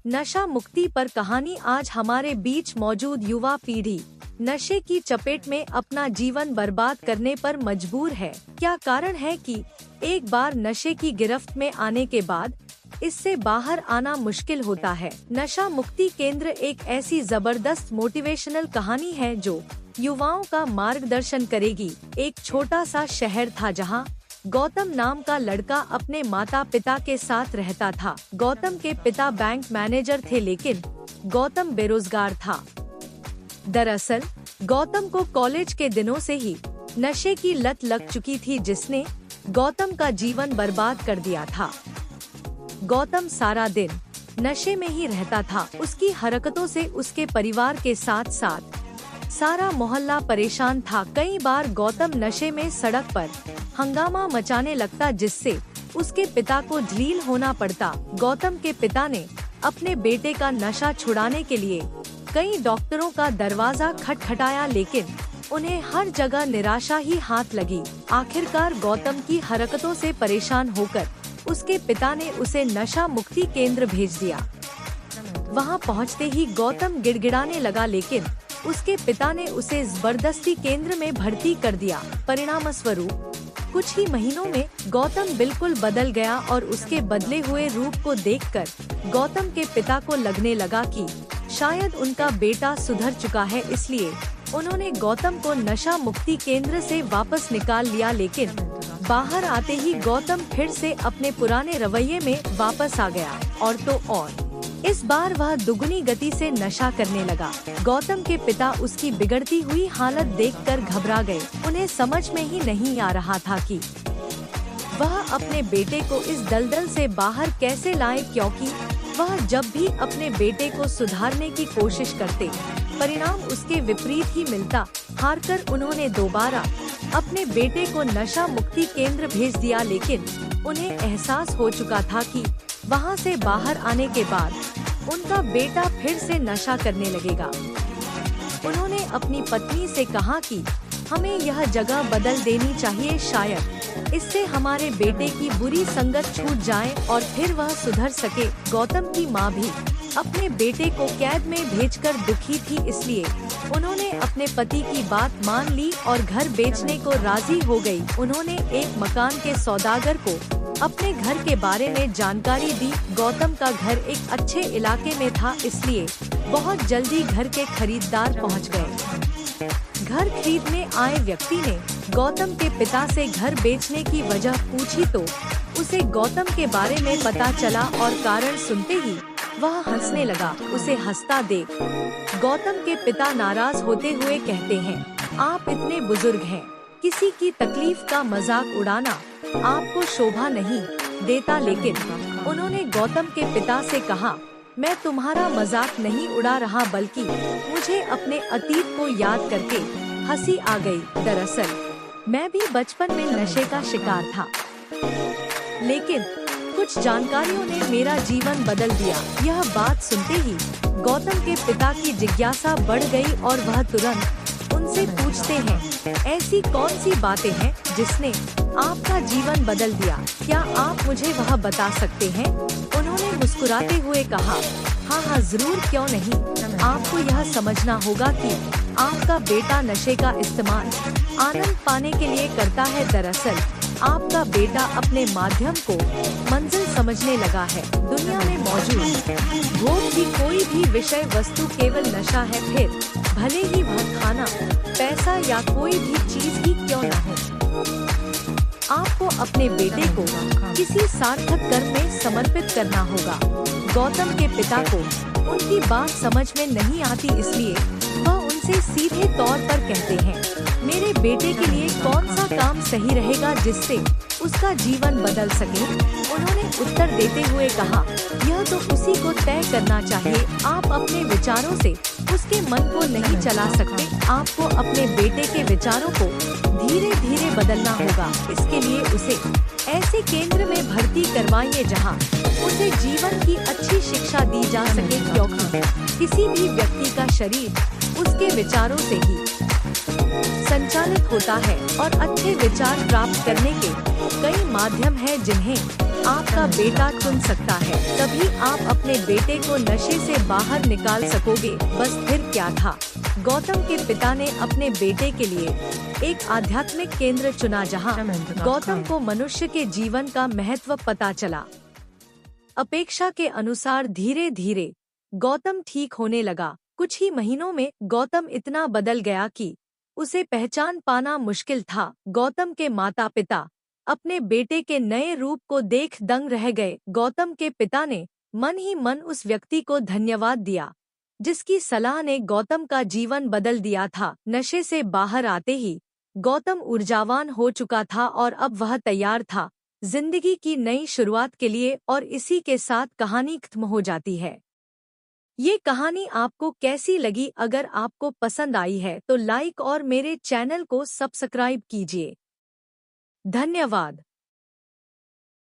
नशा मुक्ति पर कहानी। आज हमारे बीच मौजूद युवा पीढ़ी नशे की चपेट में अपना जीवन बर्बाद करने पर मजबूर है। क्या कारण है कि एक बार नशे की गिरफ्त में आने के बाद इससे बाहर आना मुश्किल होता है। नशा मुक्ति केंद्र एक ऐसी जबरदस्त मोटिवेशनल कहानी है जो युवाओं का मार्गदर्शन करेगी। एक छोटा सा शहर था जहां गौतम नाम का लड़का अपने माता पिता के साथ रहता था। गौतम के पिता बैंक मैनेजर थे, लेकिन गौतम बेरोजगार था। दरअसल गौतम को कॉलेज के दिनों से ही नशे की लत लग चुकी थी, जिसने गौतम का जीवन बर्बाद कर दिया था। गौतम सारा दिन नशे में ही रहता था। उसकी हरकतों से उसके परिवार के साथ साथ सारा मोहल्ला परेशान था। कई बार गौतम नशे में सड़क पर हंगामा मचाने लगता, जिससे उसके पिता को ढील होना पड़ता। गौतम के पिता ने अपने बेटे का नशा छुड़ाने के लिए कई डॉक्टरों का दरवाजा खटखटाया, लेकिन उन्हें हर जगह निराशा ही हाथ लगी। आखिरकार गौतम की हरकतों से परेशान होकर उसके पिता ने उसे नशा मुक्ति केंद्र भेज दिया। वहां पहुंचते ही गौतम गिड़गिड़ाने लगा, लेकिन उसके पिता ने उसे जबरदस्ती केंद्र में भर्ती कर दिया। परिणाम स्वरूप कुछ ही महीनों में गौतम बिल्कुल बदल गया और उसके बदले हुए रूप को देखकर गौतम के पिता को लगने लगा कि शायद उनका बेटा सुधर चुका है। इसलिए उन्होंने गौतम को नशा मुक्ति केंद्र से वापस निकाल लिया, लेकिन बाहर आते ही गौतम फिर से अपने पुराने रवैये में वापस आ गया। और तो और इस बार वह दुगनी गति से नशा करने लगा। गौतम के पिता उसकी बिगड़ती हुई हालत देखकर घबरा गए। उन्हें समझ में ही नहीं आ रहा था कि वह अपने बेटे को इस दलदल से बाहर कैसे लाए, क्योंकि वह जब भी अपने बेटे को सुधारने की कोशिश करते, परिणाम उसके विपरीत ही मिलता। हारकर उन्होंने दोबारा अपने बेटे को नशा मुक्ति केंद्र भेज दिया, लेकिन उन्हें एहसास हो चुका था कि वहां से बाहर आने के बाद उनका बेटा फिर से नशा करने लगेगा। उन्होंने अपनी पत्नी से कहा कि हमें यह जगह बदल देनी चाहिए, शायद इससे हमारे बेटे की बुरी संगत छूट जाए और फिर वह सुधर सके। गौतम की माँ भी अपने बेटे को कैद में भेजकर दुखी थी, इसलिए उन्होंने अपने पति की बात मान ली और घर बेचने को राजी हो गई। उन्होंने एक मकान के सौदागर को अपने घर के बारे में जानकारी दी। गौतम का घर एक अच्छे इलाके में था, इसलिए बहुत जल्दी घर के खरीदार पहुंच गए। घर खरीदने आए व्यक्ति ने गौतम के पिता से घर बेचने की वजह पूछी तो उसे गौतम के बारे में पता चला और कारण सुनते ही वह हंसने लगा। उसे हंसता देख गौतम के पिता नाराज होते हुए कहते हैं, आप इतने बुजुर्ग हैं, किसी की तकलीफ का मजाक उड़ाना आपको शोभा नहीं देता। लेकिन उन्होंने गौतम के पिता से कहा, मैं तुम्हारा मजाक नहीं उड़ा रहा, बल्कि मुझे अपने अतीत को याद करके हंसी आ गई। दरअसल मैं भी बचपन में नशे का शिकार था, लेकिन कुछ जानकारियों ने मेरा जीवन बदल दिया। यह बात सुनते ही गौतम के पिता की जिज्ञासा बढ़ गई और वह तुरंत उनसे पूछते हैं, ऐसी कौन सी बातें हैं जिसने आपका जीवन बदल दिया? क्या आप मुझे वह बता सकते हैं? उन्होंने मुस्कुराते हुए कहा, हाँ जरूर, क्यों नहीं। आपको यह समझना होगा कि आपका बेटा नशे का इस्तेमाल आनंद पाने के लिए करता है। दरअसल आपका बेटा अपने माध्यम को मंजिल समझने लगा है। दुनिया में मौजूद भोग की कोई भी विषय वस्तु केवल नशा है, फिर भले ही वह खाना, पैसा या कोई भी चीज ही क्यों न हो। आपको अपने बेटे को किसी सार्थक कर्म में समर्पित करना होगा। गौतम के पिता को उनकी बात समझ में नहीं आती, इसलिए वह उनसे सीधे तौर पर कहते हैं, मेरे बेटे के लिए कौन सा काम सही रहेगा जिससे उसका जीवन बदल सके? उन्होंने उत्तर देते हुए कहा, यह तो उसी को तय करना चाहिए। आप अपने विचारों से उसके मन को नहीं चला सकते। आपको अपने बेटे के विचारों को धीरे धीरे बदलना होगा। इसके लिए उसे ऐसे केंद्र में भर्ती करवाइए जहां उसे जीवन की अच्छी शिक्षा दी जा सके, क्योंकि किसी भी व्यक्ति का शरीर उसके विचारों से ही संचालित होता है और अच्छे विचार प्राप्त करने के कई माध्यम हैं जिन्हें आपका बेटा चुन सकता है, तभी आप अपने बेटे को नशे से बाहर निकाल सकोगे। बस फिर क्या था, गौतम के पिता ने अपने बेटे के लिए एक आध्यात्मिक केंद्र चुना जहां गौतम को मनुष्य के जीवन का महत्व पता चला। अपेक्षा के अनुसार धीरे धीरे गौतम ठीक होने लगा। कुछ ही महीनों में गौतम इतना बदल गया कि उसे पहचान पाना मुश्किल था। गौतम के माता पिता अपने बेटे के नए रूप को देख दंग रह गए। गौतम के पिता ने मन ही मन उस व्यक्ति को धन्यवाद दिया जिसकी सलाह ने गौतम का जीवन बदल दिया था। नशे से बाहर आते ही गौतम ऊर्जावान हो चुका था और अब वह तैयार था जिंदगी की नई शुरुआत के लिए। और इसी के साथ कहानी खत्म हो जाती है। ये कहानी आपको कैसी लगी? अगर आपको पसंद आई है तो लाइक और मेरे चैनल को सब्सक्राइब कीजिए। धन्यवाद।